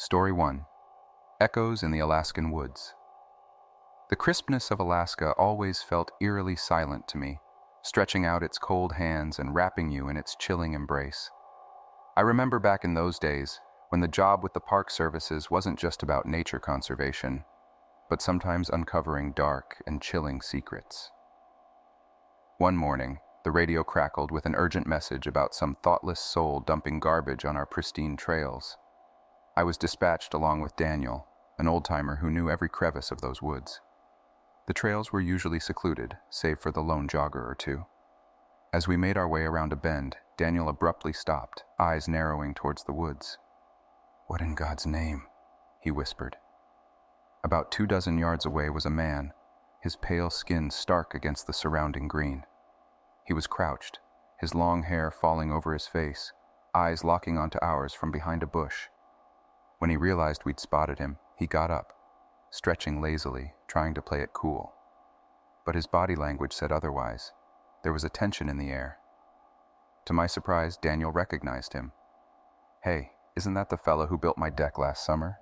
Story 1. Echoes in the Alaskan Woods. The crispness of Alaska always felt eerily silent to me, stretching out its cold hands and wrapping you in its chilling embrace. I remember back in those days when the job with the park services wasn't just about nature conservation, but sometimes uncovering dark and chilling secrets. One morning, the radio crackled with an urgent message about some thoughtless soul dumping garbage on our pristine trails. I was dispatched along with Daniel, an old-timer who knew every crevice of those woods. The trails were usually secluded, save for the lone jogger or two. As we made our way around a bend, Daniel abruptly stopped, eyes narrowing towards the woods. "What in God's name?" he whispered. About 24 yards away was a man, his pale skin stark against the surrounding green. He was crouched, his long hair falling over his face, eyes locking onto ours from behind a bush. When he realized we'd spotted him, he got up, stretching lazily, trying to play it cool. But his body language said otherwise. There was a tension in the air. To my surprise, Daniel recognized him. "Hey, isn't that the fellow who built my deck last summer?"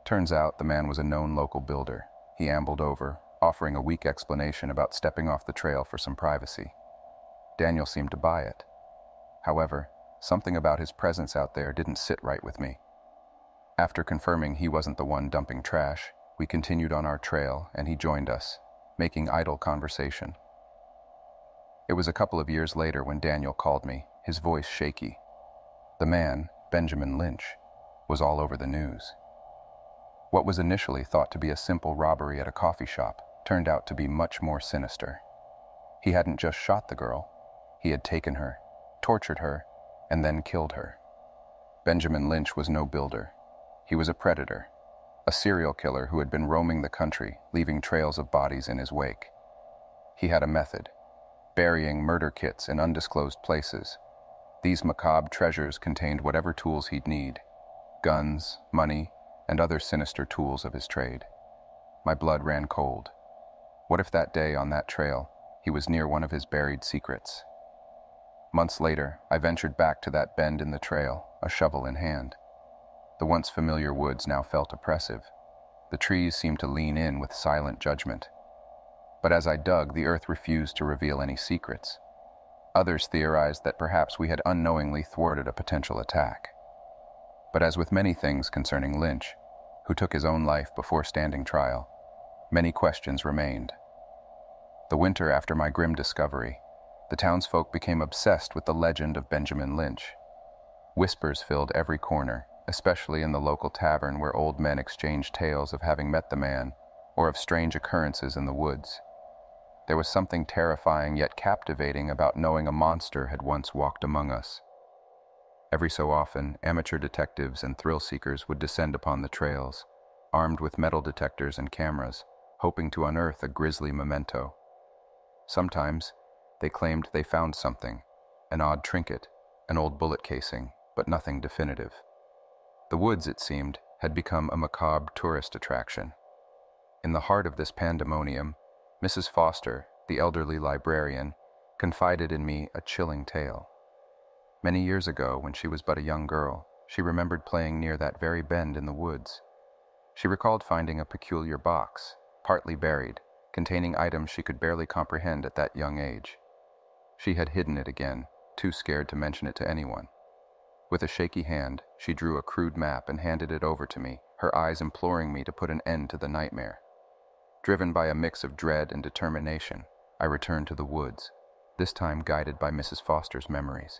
Turns out the man was a known local builder. He ambled over, offering a weak explanation about stepping off the trail for some privacy. Daniel seemed to buy it. However, something about his presence out there didn't sit right with me. After confirming he wasn't the one dumping trash, we continued on our trail and he joined us, making idle conversation. It was a couple of years later when Daniel called me, his voice shaky. The man, Benjamin Lynch, was all over the news. What was initially thought to be a simple robbery at a coffee shop turned out to be much more sinister. He hadn't just shot the girl, he had taken her, tortured her, and then killed her. Benjamin Lynch was no builder. He was a predator, a serial killer who had been roaming the country, leaving trails of bodies in his wake. He had a method, burying murder kits in undisclosed places. These macabre treasures contained whatever tools he'd need: guns, money, and other sinister tools of his trade. My blood ran cold. What if that day on that trail, he was near one of his buried secrets? Months later, I ventured back to that bend in the trail, a shovel in hand. The once familiar woods now felt oppressive. The trees seemed to lean in with silent judgment. But as I dug, the earth refused to reveal any secrets. Others theorized that perhaps we had unknowingly thwarted a potential attack. But as with many things concerning Lynch, who took his own life before standing trial, many questions remained. The winter after my grim discovery, the townsfolk became obsessed with the legend of Benjamin Lynch. Whispers filled every corner, especially in the local tavern where old men exchanged tales of having met the man or of strange occurrences in the woods. There was something terrifying yet captivating about knowing a monster had once walked among us. Every so often, amateur detectives and thrill-seekers would descend upon the trails, armed with metal detectors and cameras, hoping to unearth a grisly memento. Sometimes, they claimed they found something, an odd trinket, an old bullet casing, but nothing definitive. The woods, it seemed, had become a macabre tourist attraction. In the heart of this pandemonium, Mrs. Foster, the elderly librarian, confided in me a chilling tale. Many years ago, when she was but a young girl, she remembered playing near that very bend in the woods. She recalled finding a peculiar box, partly buried, containing items she could barely comprehend at that young age. She had hidden it again, too scared to mention it to anyone. With a shaky hand, she drew a crude map and handed it over to me, her eyes imploring me to put an end to the nightmare. Driven by a mix of dread and determination, I returned to the woods, this time guided by Mrs. Foster's memories.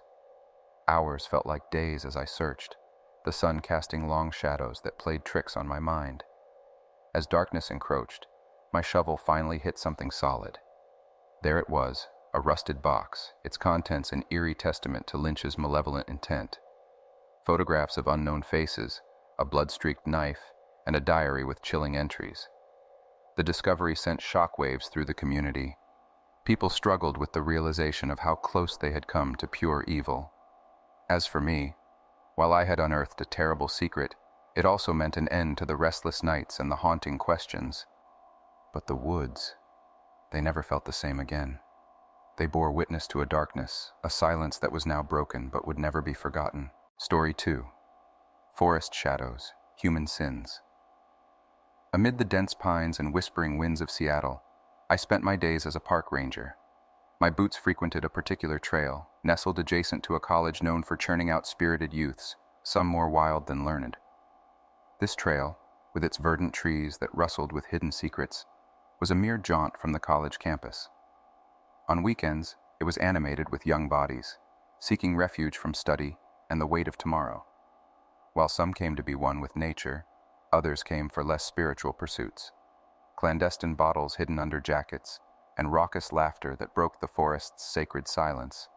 Hours felt like days as I searched, the sun casting long shadows that played tricks on my mind. As darkness encroached, my shovel finally hit something solid. There it was, a rusted box, its contents an eerie testament to Lynch's malevolent intent. Photographs of unknown faces, a blood-streaked knife, and a diary with chilling entries. The discovery sent shockwaves through the community. People struggled with the realization of how close they had come to pure evil. As for me, while I had unearthed a terrible secret, it also meant an end to the restless nights and the haunting questions. But the woods, they never felt the same again. They bore witness to a darkness, a silence that was now broken but would never be forgotten. Story 2. forest shadows, human sins. Amid the dense pines and whispering winds of Seattle, I spent my days as a park ranger. My boots frequented a particular trail, nestled adjacent to a college known for churning out spirited youths, some more wild than learned. This trail, with its verdant trees that rustled with hidden secrets, was a mere jaunt from the college campus. On weekends, it was animated with young bodies, seeking refuge from study and the weight of tomorrow. While some came to be one with nature, others came for less spiritual pursuits. Clandestine bottles hidden under jackets, and raucous laughter that broke the forest's sacred silence.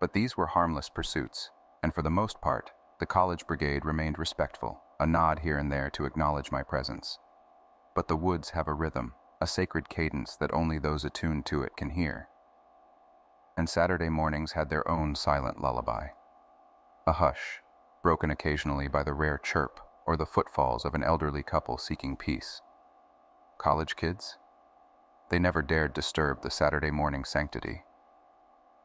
But these were harmless pursuits, and for the most part, the college brigade remained respectful, a nod here and there to acknowledge my presence. But the woods have a rhythm, a sacred cadence that only those attuned to it can hear. And Saturday mornings had their own silent lullaby. A hush, broken occasionally by the rare chirp or the footfalls of an elderly couple seeking peace. College kids? They never dared disturb the Saturday morning sanctity.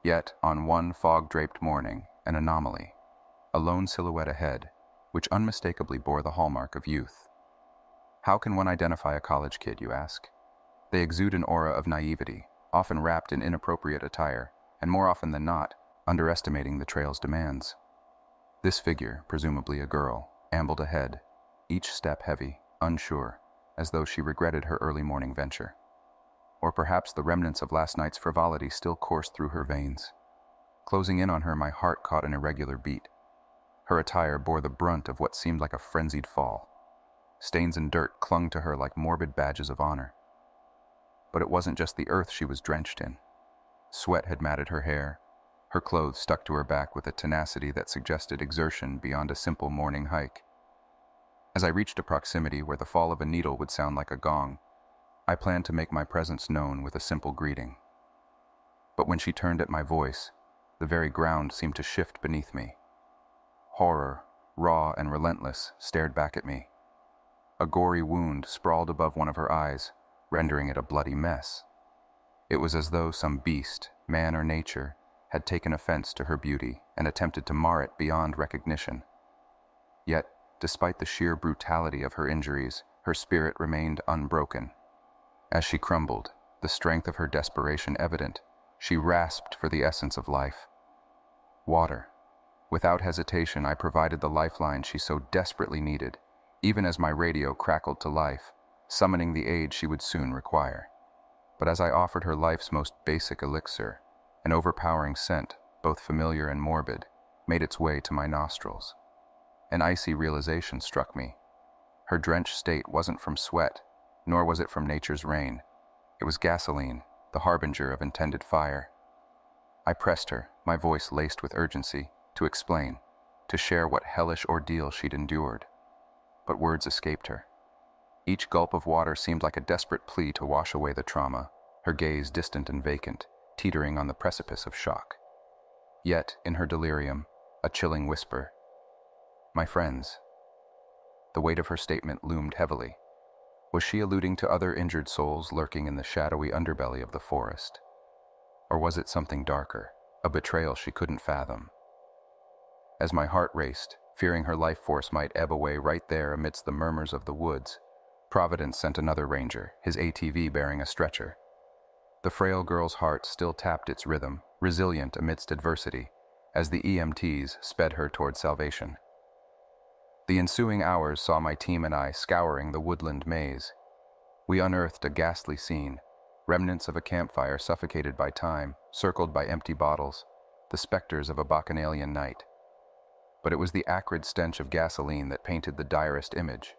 Yet, on one fog-draped morning, an anomaly, a lone silhouette ahead, which unmistakably bore the hallmark of youth. How can one identify a college kid, you ask? They exude an aura of naivety, often wrapped in inappropriate attire, and more often than not, underestimating the trail's demands. This figure, presumably a girl, ambled ahead, each step heavy, unsure, as though she regretted her early morning venture. Or perhaps the remnants of last night's frivolity still coursed through her veins. Closing in on her, my heart caught an irregular beat. Her attire bore the brunt of what seemed like a frenzied fall. Stains and dirt clung to her like morbid badges of honor. But it wasn't just the earth she was drenched in. Sweat had matted her hair. Her clothes stuck to her back with a tenacity that suggested exertion beyond a simple morning hike. As I reached a proximity where the fall of a needle would sound like a gong, I planned to make my presence known with a simple greeting. But when she turned at my voice, the very ground seemed to shift beneath me. Horror, raw and relentless, stared back at me. A gory wound sprawled above one of her eyes, rendering it a bloody mess. It was as though some beast, man or nature, had taken offense to her beauty and attempted to mar it beyond recognition. Yet, despite the sheer brutality of her injuries, her spirit remained unbroken. As she crumbled, the strength of her desperation evident, she rasped for the essence of life. Water. Without hesitation, I provided the lifeline she so desperately needed, even as my radio crackled to life, summoning the aid she would soon require. But as I offered her life's most basic elixir, an overpowering scent, both familiar and morbid, made its way to my nostrils. An icy realization struck me. Her drenched state wasn't from sweat, nor was it from nature's rain. It was gasoline, the harbinger of intended fire. I pressed her, my voice laced with urgency, to explain, to share what hellish ordeal she'd endured. But words escaped her. Each gulp of water seemed like a desperate plea to wash away the trauma, her gaze distant and vacant, teetering on the precipice of shock. Yet, in her delirium, a chilling whisper. My friends. The weight of her statement loomed heavily. Was she alluding to other injured souls lurking in the shadowy underbelly of the forest? Or was it something darker, a betrayal she couldn't fathom? As my heart raced, fearing her life force might ebb away right there amidst the murmurs of the woods, Providence sent another ranger, his ATV bearing a stretcher. The frail girl's heart still tapped its rhythm, resilient amidst adversity, as the EMTs sped her toward salvation. The ensuing hours saw my team and I scouring the woodland maze. We unearthed a ghastly scene, remnants of a campfire suffocated by time, circled by empty bottles, the specters of a bacchanalian night. But it was the acrid stench of gasoline that painted the direst image.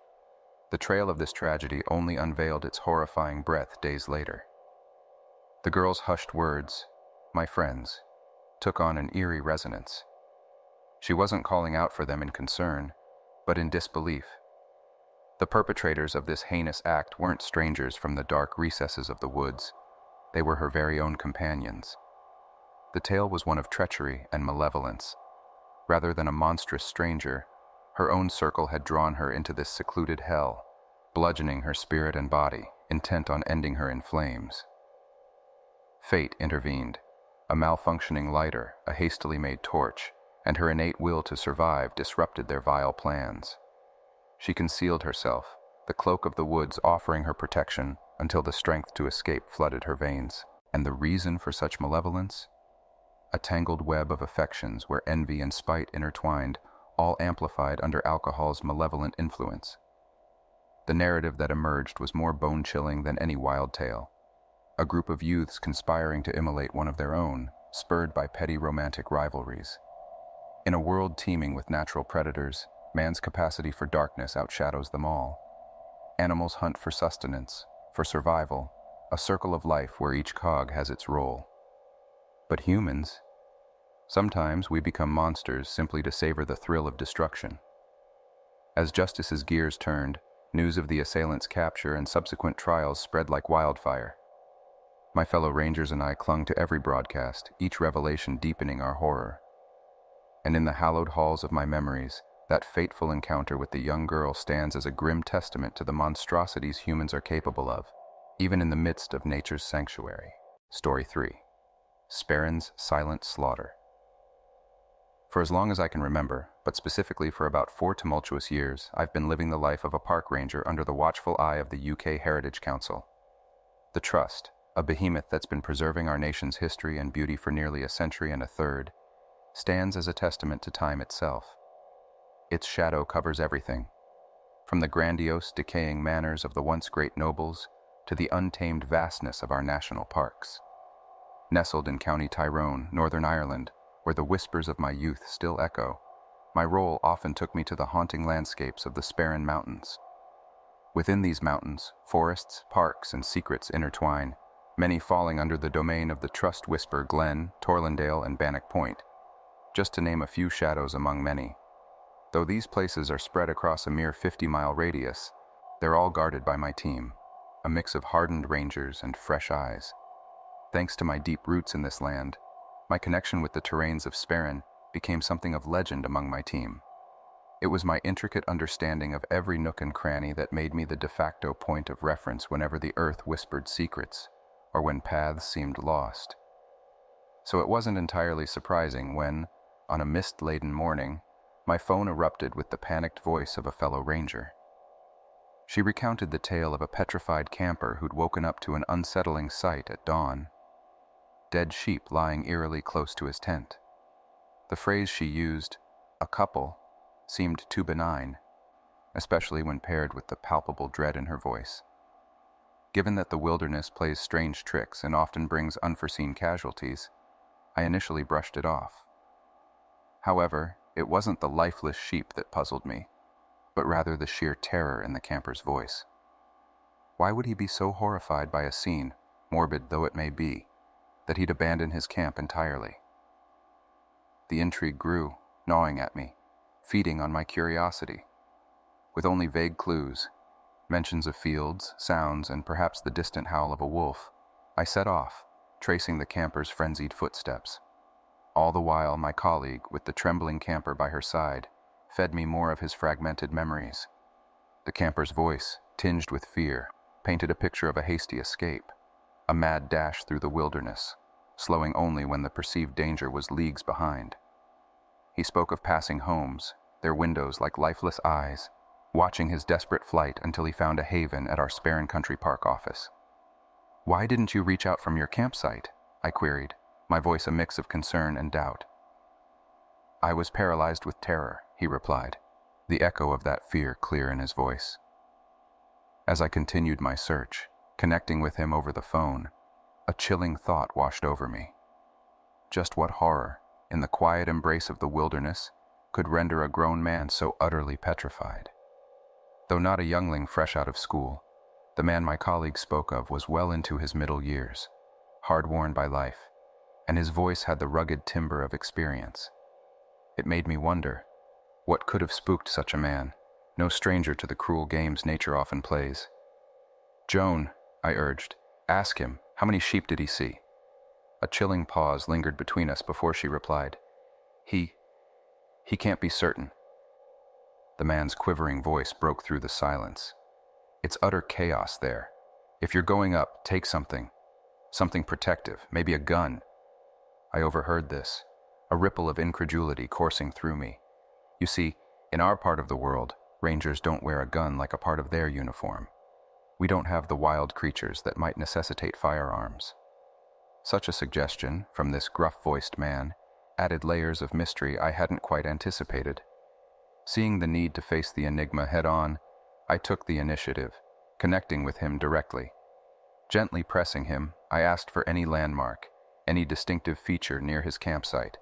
The trail of this tragedy only unveiled its horrifying breadth days later. The girl's hushed words, my friends, took on an eerie resonance. She wasn't calling out for them in concern, but in disbelief. The perpetrators of this heinous act weren't strangers from the dark recesses of the woods. They were her very own companions. The tale was one of treachery and malevolence. Rather than a monstrous stranger, her own circle had drawn her into this secluded hell, bludgeoning her spirit and body, intent on ending her in flames. Fate intervened. A malfunctioning lighter, a hastily made torch, and her innate will to survive disrupted their vile plans. She concealed herself, the cloak of the woods offering her protection until the strength to escape flooded her veins. And the reason for such malevolence? A tangled web of affections where envy and spite intertwined, all amplified under alcohol's malevolent influence. The narrative that emerged was more bone-chilling than any wild tale. A group of youths conspiring to immolate one of their own, spurred by petty romantic rivalries. In a world teeming with natural predators, man's capacity for darkness outshadows them all. Animals hunt for sustenance, for survival, a circle of life where each cog has its role. But humans, sometimes we become monsters simply to savor the thrill of destruction. As Justice's gears turned, news of the assailant's capture and subsequent trials spread like wildfire. My fellow Rangers and I clung to every broadcast, each revelation deepening our horror. And in the hallowed halls of my memories, that fateful encounter with the young girl stands as a grim testament to the monstrosities humans are capable of, even in the midst of nature's sanctuary. Story 3. Sperrin's Silent Slaughter. For as long as I can remember, but specifically for about 4 tumultuous years, I've been living the life of a park ranger under the watchful eye of the UK Heritage Council. The Trust, a behemoth that's been preserving our nation's history and beauty for nearly a century and a third, stands as a testament to time itself. Its shadow covers everything, from the grandiose, decaying manners of the once great nobles to the untamed vastness of our national parks. Nestled in County Tyrone, Northern Ireland, where the whispers of my youth still echo, my role often took me to the haunting landscapes of the Sperrin Mountains. Within these mountains, forests, parks, and secrets intertwine, many falling under the domain of the Trust Whisper Glen, Torlandale, and Bannock Point, just to name a few shadows among many. Though these places are spread across a mere 50-mile radius, they're all guarded by my team, a mix of hardened rangers and fresh eyes. Thanks to my deep roots in this land, my connection with the terrains of Sperrin became something of legend among my team. It was my intricate understanding of every nook and cranny that made me the de facto point of reference whenever the earth whispered secrets, or when paths seemed lost. So it wasn't entirely surprising when, on a mist-laden morning, my phone erupted with the panicked voice of a fellow ranger. She recounted the tale of a petrified camper who'd woken up to an unsettling sight at dawn. Dead sheep lying eerily close to his tent. The phrase she used, "a couple," seemed too benign, especially when paired with the palpable dread in her voice. Given that the wilderness plays strange tricks and often brings unforeseen casualties, I initially brushed it off. However, it wasn't the lifeless sheep that puzzled me, but rather the sheer terror in the camper's voice. Why would he be so horrified by a scene, morbid though it may be, that he'd abandon his camp entirely? The intrigue grew, gnawing at me, feeding on my curiosity. With only vague clues, mentions of fields, sounds, and perhaps the distant howl of a wolf, I set off, tracing the camper's frenzied footsteps. All the while, my colleague, with the trembling camper by her side, fed me more of his fragmented memories. The camper's voice, tinged with fear, painted a picture of a hasty escape, a mad dash through the wilderness, slowing only when the perceived danger was leagues behind. He spoke of passing homes, their windows like lifeless eyes, watching his desperate flight until he found a haven at our Sperrin Country Park office. "Why didn't you reach out from your campsite?" I queried, my voice a mix of concern and doubt. "I was paralyzed with terror," he replied, the echo of that fear clear in his voice. As I continued my search, connecting with him over the phone, a chilling thought washed over me. Just what horror, in the quiet embrace of the wilderness, could render a grown man so utterly petrified? Though not a youngling fresh out of school, the man my colleague spoke of was well into his middle years, hard-worn by life, and his voice had the rugged timbre of experience. It made me wonder, what could have spooked such a man, no stranger to the cruel games nature often plays? "Joan," I urged, "ask him, how many sheep did he see?" A chilling pause lingered between us before she replied, He can't be certain." The man's quivering voice broke through the silence. "It's utter chaos there. If you're going up, take something protective, maybe a gun." I overheard this, a ripple of incredulity coursing through me. You see, in our part of the world, rangers don't wear a gun like a part of their uniform. We don't have the wild creatures that might necessitate firearms. Such a suggestion, from this gruff-voiced man, added layers of mystery I hadn't quite anticipated. Seeing the need to face the enigma head-on, I took the initiative, connecting with him directly. Gently pressing him, I asked for any landmark, any distinctive feature near his campsite.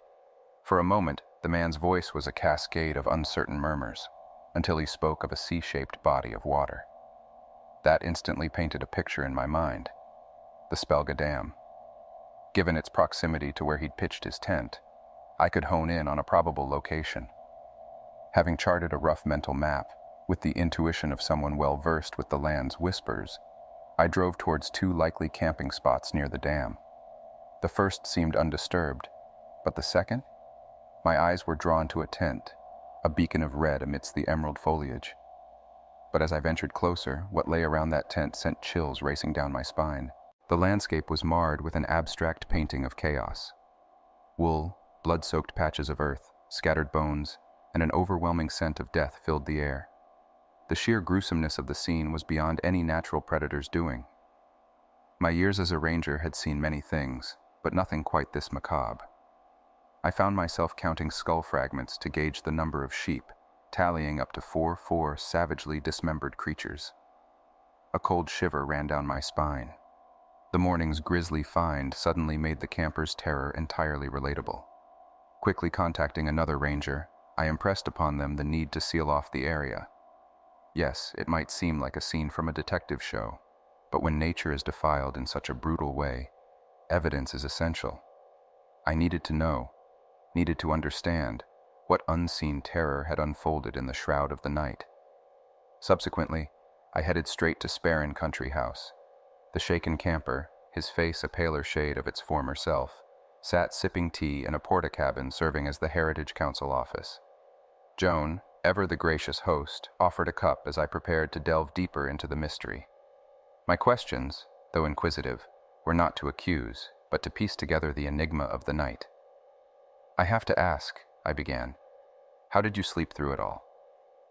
For a moment, the man's voice was a cascade of uncertain murmurs, until he spoke of a C-shaped body of water. That instantly painted a picture in my mind: the Spelga Dam. Given its proximity to where he'd pitched his tent, I could hone in on a probable location. Having charted a rough mental map, with the intuition of someone well-versed with the land's whispers, I drove towards two likely camping spots near the dam. The first seemed undisturbed, but the second? My eyes were drawn to a tent, a beacon of red amidst the emerald foliage. But as I ventured closer, what lay around that tent sent chills racing down my spine. The landscape was marred with an abstract painting of chaos. Wool, blood-soaked patches of earth, scattered bones, and an overwhelming scent of death filled the air. The sheer gruesomeness of the scene was beyond any natural predator's doing. My years as a ranger had seen many things, but nothing quite this macabre. I found myself counting skull fragments to gauge the number of sheep, tallying up to four savagely dismembered creatures. A cold shiver ran down my spine. The morning's grisly find suddenly made the campers' terror entirely relatable. Quickly contacting another ranger, I impressed upon them the need to seal off the area. Yes, it might seem like a scene from a detective show, but when nature is defiled in such a brutal way, evidence is essential. I needed to know, needed to understand, what unseen terror had unfolded in the shroud of the night. Subsequently, I headed straight to Sparren Country House. The shaken camper, his face a paler shade of its former self, sat sipping tea in a porta-cabin serving as the Heritage Council office. Joan, ever the gracious host, offered a cup as I prepared to delve deeper into the mystery. My questions, though inquisitive, were not to accuse, but to piece together the enigma of the night. "I have to ask," I began, "how did you sleep through it all?"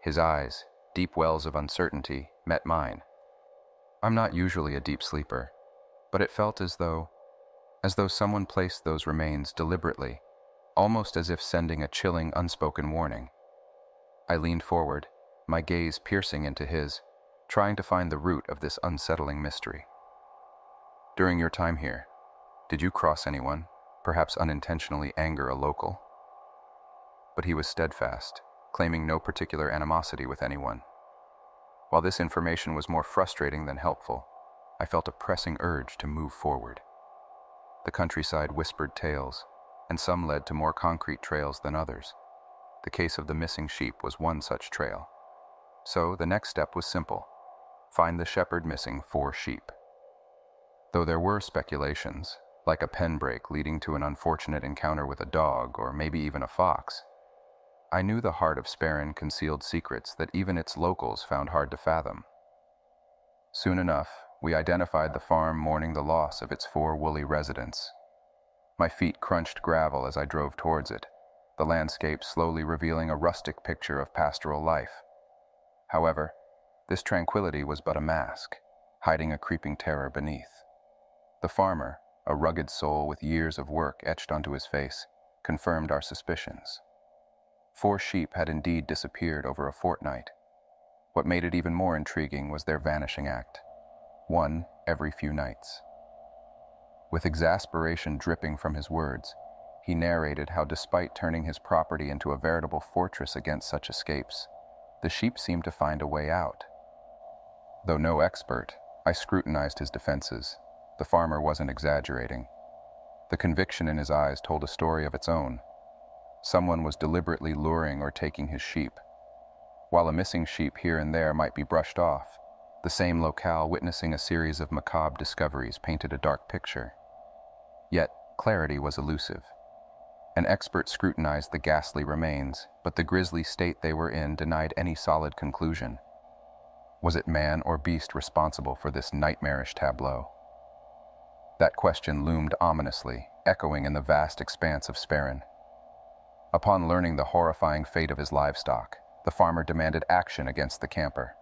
His eyes, deep wells of uncertainty, met mine. I'm not usually a deep sleeper, but it felt as though someone placed those remains deliberately, almost as if sending a chilling, unspoken warning. I leaned forward, my gaze piercing into his, trying to find the root of this unsettling mystery. "During your time here, did you cross anyone, perhaps unintentionally anger a local?" But he was steadfast, claiming no particular animosity with anyone. While this information was more frustrating than helpful, I felt a pressing urge to move forward. The countryside whispered tales, and some led to more concrete trails than others. The case of the missing sheep was one such trail. So the next step was simple: find the shepherd missing 4 sheep. Though there were speculations, like a pen break leading to an unfortunate encounter with a dog or maybe even a fox, I knew the heart of Sparren concealed secrets that even its locals found hard to fathom. Soon enough, we identified the farm mourning the loss of its 4 woolly residents. My feet crunched gravel as I drove towards it, the landscape slowly revealing a rustic picture of pastoral life. However, this tranquility was but a mask, hiding a creeping terror beneath. The farmer, a rugged soul with years of work etched onto his face, confirmed our suspicions. 4 sheep had indeed disappeared over a fortnight. What made it even more intriguing was their vanishing act: 1 every few nights. With exasperation dripping from his words, he narrated how despite turning his property into a veritable fortress against such escapes, the sheep seemed to find a way out. Though no expert, I scrutinized his defenses. The farmer wasn't exaggerating. The conviction in his eyes told a story of its own. Someone was deliberately luring or taking his sheep. While a missing sheep here and there might be brushed off, the same locale witnessing a series of macabre discoveries painted a dark picture. Yet, clarity was elusive. An expert scrutinized the ghastly remains, but the grisly state they were in denied any solid conclusion. Was it man or beast responsible for this nightmarish tableau? That question loomed ominously, echoing in the vast expanse of Sparren. Upon learning the horrifying fate of his livestock, the farmer demanded action against the camper.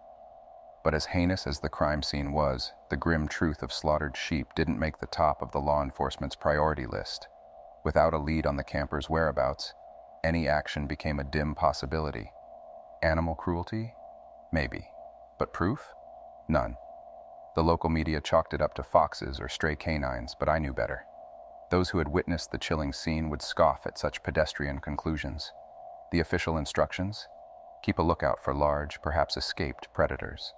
But as heinous as the crime scene was, the grim truth of slaughtered sheep didn't make the top of the law enforcement's priority list. Without a lead on the camper's whereabouts, any action became a dim possibility. Animal cruelty? Maybe. But proof? None. The local media chalked it up to foxes or stray canines, but I knew better. Those who had witnessed the chilling scene would scoff at such pedestrian conclusions. The official instructions? Keep a lookout for large, perhaps escaped predators.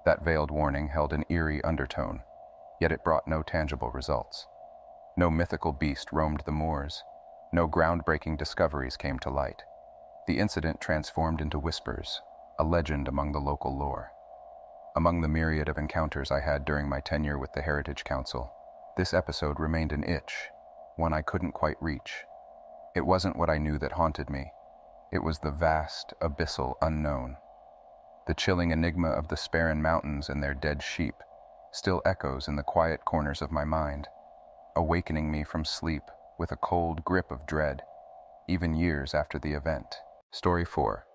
That veiled warning held an eerie undertone, yet it brought no tangible results. No mythical beast roamed the moors. No groundbreaking discoveries came to light. The incident transformed into whispers, a legend among the local lore. Among the myriad of encounters I had during my tenure with the Heritage Council, this episode remained an itch, one I couldn't quite reach. It wasn't what I knew that haunted me. It was the vast, abyssal unknown. The chilling enigma of the Sparran Mountains and their dead sheep still echoes in the quiet corners of my mind, awakening me from sleep with a cold grip of dread, even years after the event. Story 4.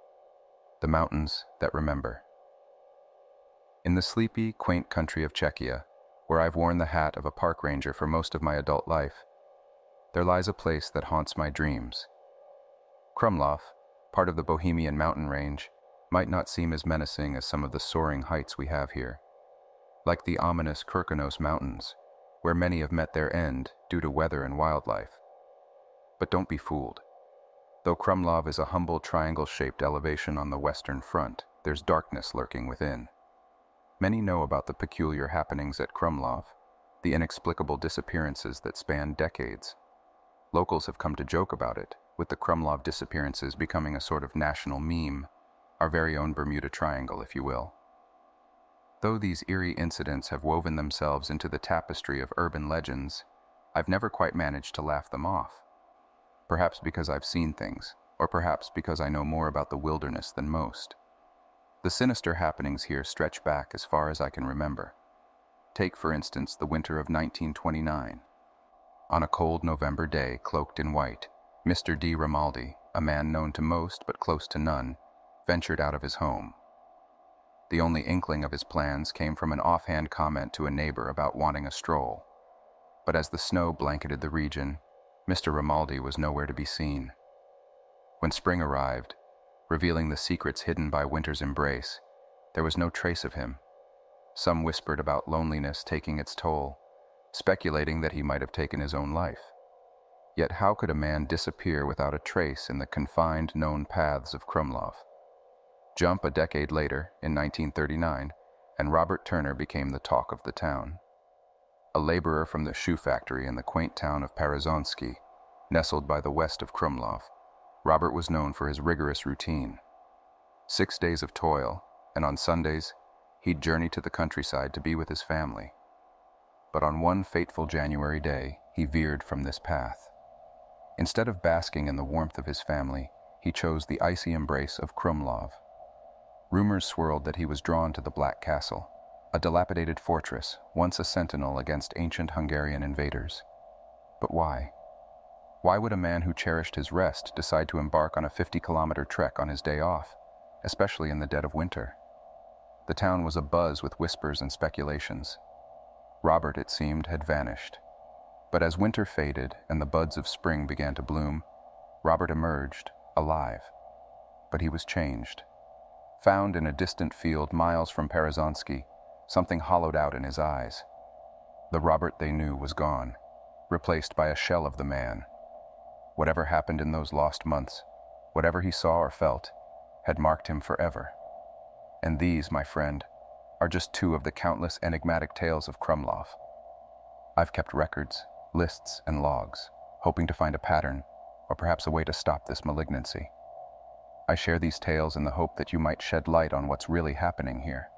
The Mountains That Remember. In the sleepy, quaint country of Czechia, where I've worn the hat of a park ranger for most of my adult life, there lies a place that haunts my dreams. Krumlov, part of the Bohemian mountain range, might not seem as menacing as some of the soaring heights we have here. Like the ominous Kirkenos Mountains, where many have met their end due to weather and wildlife. But don't be fooled. Though Krumlov is a humble triangle-shaped elevation on the western front, there's darkness lurking within. Many know about the peculiar happenings at Krumlov, the inexplicable disappearances that span decades. Locals have come to joke about it, with the Krumlov disappearances becoming a sort of national meme, our very own Bermuda Triangle, if you will. Though these eerie incidents have woven themselves into the tapestry of urban legends, I've never quite managed to laugh them off. Perhaps because I've seen things, or perhaps because I know more about the wilderness than most. The sinister happenings here stretch back as far as I can remember. Take, for instance, the winter of 1929. On a cold November day, cloaked in white, Mr. D. Romaldi, a man known to most but close to none, ventured out of his home. The only inkling of his plans came from an offhand comment to a neighbor about wanting a stroll. But as the snow blanketed the region, Mr. Romaldi was nowhere to be seen. When spring arrived, revealing the secrets hidden by winter's embrace, there was no trace of him. Some whispered about loneliness taking its toll, speculating that he might have taken his own life. Yet how could a man disappear without a trace in the confined known paths of Krumlov? Jump a decade later, in 1939, and Robert Turner became the talk of the town. A laborer from the shoe factory in the quaint town of Parazonsky, nestled by the west of Krumlov, Robert was known for his rigorous routine. 6 days of toil, and on Sundays, he'd journey to the countryside to be with his family. But on one fateful January day, he veered from this path. Instead of basking in the warmth of his family, he chose the icy embrace of Krumlov. Rumors swirled that he was drawn to the Black Castle, a dilapidated fortress, once a sentinel against ancient Hungarian invaders. But why? Why would a man who cherished his rest decide to embark on a 50-kilometer trek on his day off, especially in the dead of winter? The town was abuzz with whispers and speculations. Robert, it seemed, had vanished. But as winter faded and the buds of spring began to bloom, Robert emerged, alive. But he was changed. Found in a distant field miles from Parazonsky, something hollowed out in his eyes. The Robert they knew was gone, replaced by a shell of the man. Whatever happened in those lost months, whatever he saw or felt, had marked him forever. And these, my friend, are just two of the countless enigmatic tales of Krumlov. I've kept records, lists, and logs, hoping to find a pattern, or perhaps a way to stop this malignancy. I share these tales in the hope that you might shed light on what's really happening here.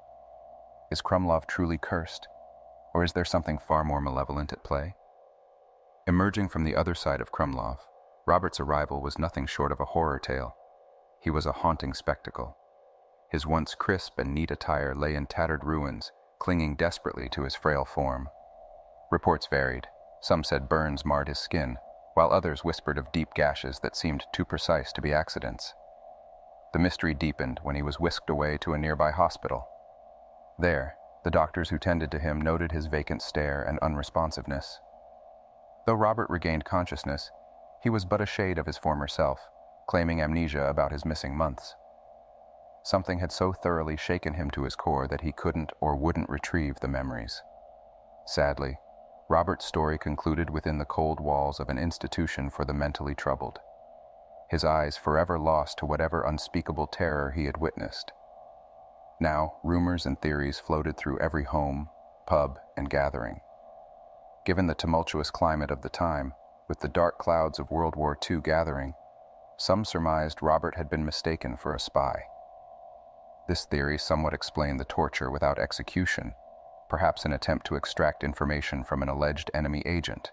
Is Krumlov truly cursed, or is there something far more malevolent at play? Emerging from the other side of Krumlov, Robert's arrival was nothing short of a horror tale. He was a haunting spectacle. His once crisp and neat attire lay in tattered ruins, clinging desperately to his frail form. Reports varied. Some said burns marred his skin, while others whispered of deep gashes that seemed too precise to be accidents. The mystery deepened when he was whisked away to a nearby hospital. There, the doctors who tended to him noted his vacant stare and unresponsiveness. Though Robert regained consciousness, he was but a shade of his former self, claiming amnesia about his missing months. Something had so thoroughly shaken him to his core that he couldn't or wouldn't retrieve the memories. Sadly, Robert's story concluded within the cold walls of an institution for the mentally troubled, his eyes forever lost to whatever unspeakable terror he had witnessed. Now, rumors and theories floated through every home, pub, and gathering. Given the tumultuous climate of the time, with the dark clouds of World War II gathering, some surmised Robert had been mistaken for a spy. This theory somewhat explained the torture without execution, perhaps an attempt to extract information from an alleged enemy agent.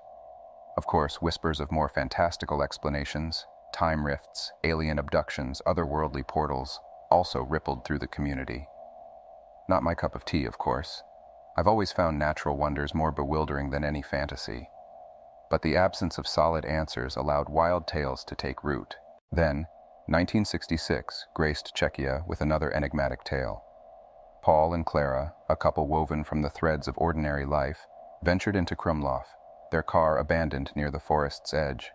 Of course, whispers of more fantastical explanations, time rifts, alien abductions, otherworldly portals, also rippled through the community. Not my cup of tea, of course. I've always found natural wonders more bewildering than any fantasy. But the absence of solid answers allowed wild tales to take root. Then, 1966 graced Czechia with another enigmatic tale. Paul and Clara, a couple woven from the threads of ordinary life, ventured into Krumlov, their car abandoned near the forest's edge.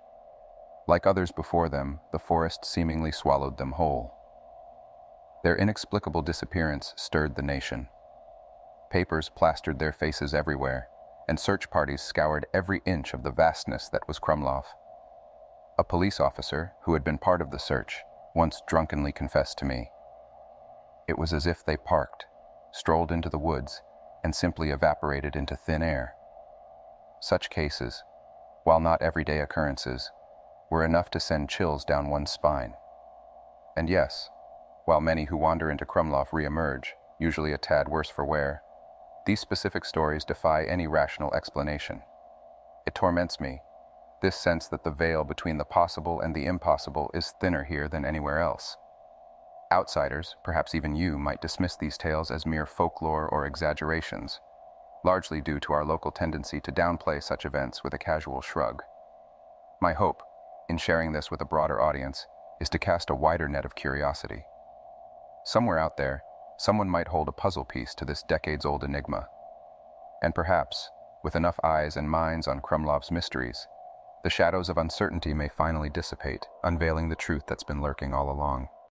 Like others before them, the forest seemingly swallowed them whole. Their inexplicable disappearance stirred the nation. Papers plastered their faces everywhere, and search parties scoured every inch of the vastness that was Krumlov. A police officer, who had been part of the search, once drunkenly confessed to me. It was as if they parked, strolled into the woods, and simply evaporated into thin air. Such cases, while not everyday occurrences, were enough to send chills down one's spine. And yes, while many who wander into Krumlov re-emerge, usually a tad worse for wear, these specific stories defy any rational explanation. It torments me, this sense that the veil between the possible and the impossible is thinner here than anywhere else. Outsiders, perhaps even you, might dismiss these tales as mere folklore or exaggerations, largely due to our local tendency to downplay such events with a casual shrug. My hope, in sharing this with a broader audience, is to cast a wider net of curiosity. Somewhere out there, someone might hold a puzzle piece to this decades-old enigma. And perhaps, with enough eyes and minds on Krumlov's mysteries, the shadows of uncertainty may finally dissipate, unveiling the truth that's been lurking all along.